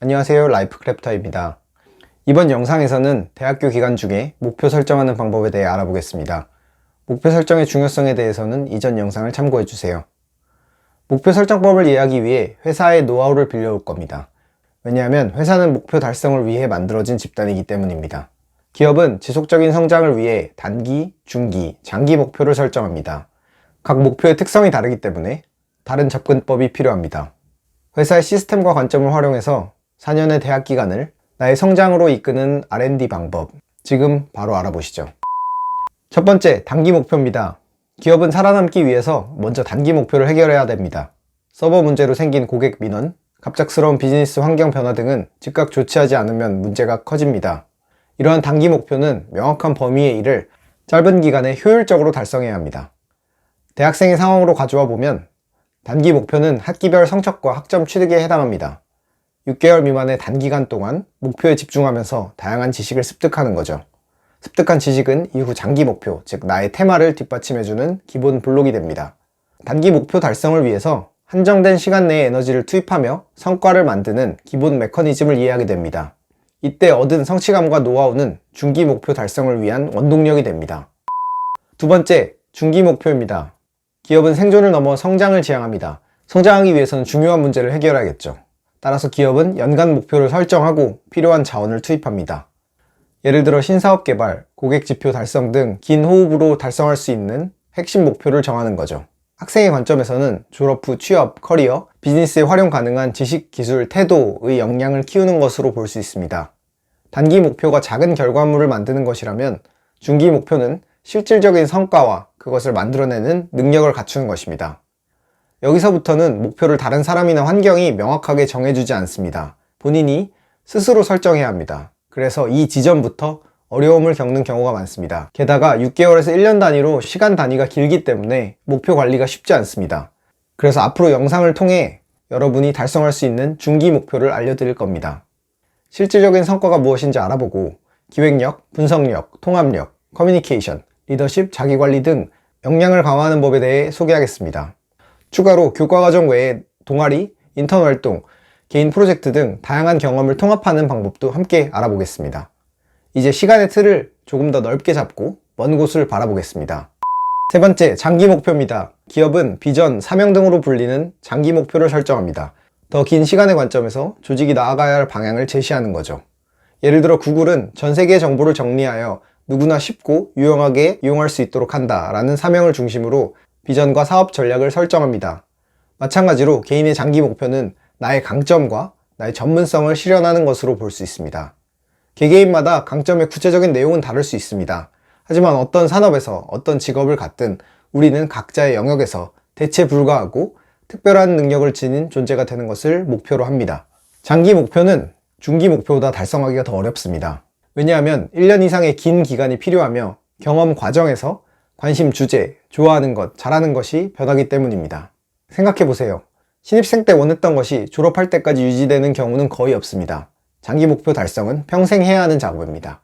안녕하세요, 라이프크래프터입니다. 이번 영상에서는 대학교 기간 중에 목표 설정하는 방법에 대해 알아보겠습니다. 목표 설정의 중요성에 대해서는 이전 영상을 참고해주세요. 목표 설정법을 이해하기 위해 회사의 노하우를 빌려올 겁니다. 왜냐하면 회사는 목표 달성을 위해 만들어진 집단이기 때문입니다. 기업은 지속적인 성장을 위해 단기, 중기, 장기 목표를 설정합니다. 각 목표의 특성이 다르기 때문에 다른 접근법이 필요합니다. 회사의 시스템과 관점을 활용해서 4년의 대학 기간을 나의 성장으로 이끄는 R&D 방법, 지금 바로 알아보시죠. 첫 번째, 단기 목표입니다. 기업은 살아남기 위해서 먼저 단기 목표를 해결해야 됩니다. 서버 문제로 생긴 고객 민원, 갑작스러운 비즈니스 환경 변화 등은 즉각 조치하지 않으면 문제가 커집니다. 이러한 단기 목표는 명확한 범위의 일을 짧은 기간에 효율적으로 달성해야 합니다. 대학생의 상황으로 가져와 보면 단기 목표는 학기별 성적과 학점 취득에 해당합니다. 6개월 미만의 단기간 동안 목표에 집중하면서 다양한 지식을 습득하는 거죠. 습득한 지식은 이후 장기 목표, 즉 나의 테마를 뒷받침해주는 기본 블록이 됩니다. 단기 목표 달성을 위해서 한정된 시간 내에 에너지를 투입하며 성과를 만드는 기본 메커니즘을 이해하게 됩니다. 이때 얻은 성취감과 노하우는 중기 목표 달성을 위한 원동력이 됩니다. 두 번째, 중기 목표입니다. 기업은 생존을 넘어 성장을 지향합니다. 성장하기 위해서는 중요한 문제를 해결해야겠죠. 따라서 기업은 연간 목표를 설정하고 필요한 자원을 투입합니다. 예를 들어 신사업 개발, 고객 지표 달성 등 긴 호흡으로 달성할 수 있는 핵심 목표를 정하는 거죠. 학생의 관점에서는 졸업 후 취업, 커리어, 비즈니스에 활용 가능한 지식, 기술, 태도의 역량을 키우는 것으로 볼 수 있습니다. 단기 목표가 작은 결과물을 만드는 것이라면 중기 목표는 실질적인 성과와 그것을 만들어내는 능력을 갖추는 것입니다. 여기서부터는 목표를 다른 사람이나 환경이 명확하게 정해주지 않습니다. 본인이 스스로 설정해야 합니다. 그래서 이 지점부터 어려움을 겪는 경우가 많습니다. 게다가 6개월에서 1년 단위로 시간 단위가 길기 때문에 목표 관리가 쉽지 않습니다. 그래서 앞으로 영상을 통해 여러분이 달성할 수 있는 중기 목표를 알려드릴 겁니다. 실질적인 성과가 무엇인지 알아보고 기획력, 분석력, 통합력, 커뮤니케이션, 리더십, 자기관리 등 역량을 강화하는 법에 대해 소개하겠습니다. 추가로 교과과정 외에 동아리, 인턴 활동, 개인 프로젝트 등 다양한 경험을 통합하는 방법도 함께 알아보겠습니다. 이제 시간의 틀을 조금 더 넓게 잡고 먼 곳을 바라보겠습니다. 세 번째, 장기 목표입니다. 기업은 비전, 사명 등으로 불리는 장기 목표를 설정합니다. 더 긴 시간의 관점에서 조직이 나아가야 할 방향을 제시하는 거죠. 예를 들어 구글은 전 세계의 정보를 정리하여 누구나 쉽고 유용하게 이용할 수 있도록 한다라는 사명을 중심으로 비전과 사업 전략을 설정합니다. 마찬가지로 개인의 장기 목표는 나의 강점과 나의 전문성을 실현하는 것으로 볼 수 있습니다. 개개인마다 강점의 구체적인 내용은 다를 수 있습니다. 하지만 어떤 산업에서 어떤 직업을 갖든 우리는 각자의 영역에서 대체 불가하고 특별한 능력을 지닌 존재가 되는 것을 목표로 합니다. 장기 목표는 중기 목표보다 달성하기가 더 어렵습니다. 왜냐하면 1년 이상의 긴 기간이 필요하며 경험 과정에서 관심 주제, 좋아하는 것, 잘하는 것이 변하기 때문입니다. 생각해보세요. 신입생 때 원했던 것이 졸업할 때까지 유지되는 경우는 거의 없습니다. 장기 목표 달성은 평생 해야 하는 작업입니다.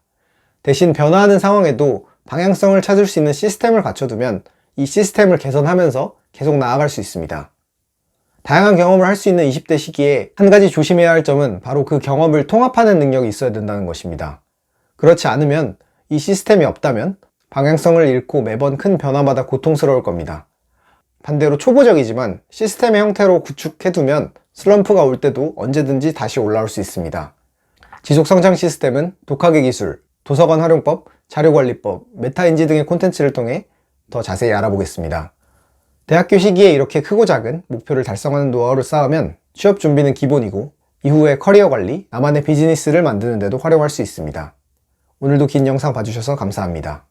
대신 변화하는 상황에도 방향성을 찾을 수 있는 시스템을 갖춰두면 이 시스템을 개선하면서 계속 나아갈 수 있습니다. 다양한 경험을 할 수 있는 20대 시기에 한 가지 조심해야 할 점은 바로 그 경험을 통합하는 능력이 있어야 된다는 것입니다. 그렇지 않으면 이 시스템이 없다면 방향성을 잃고 매번 큰 변화마다 고통스러울 겁니다. 반대로 초보적이지만 시스템의 형태로 구축해두면 슬럼프가 올 때도 언제든지 다시 올라올 수 있습니다. 지속성장 시스템은 독학의 기술, 도서관 활용법, 자료관리법, 메타인지 등의 콘텐츠를 통해 더 자세히 알아보겠습니다. 대학교 시기에 이렇게 크고 작은 목표를 달성하는 노하우를 쌓으면 취업 준비는 기본이고 이후에 커리어 관리, 나만의 비즈니스를 만드는 데도 활용할 수 있습니다. 오늘도 긴 영상 봐주셔서 감사합니다.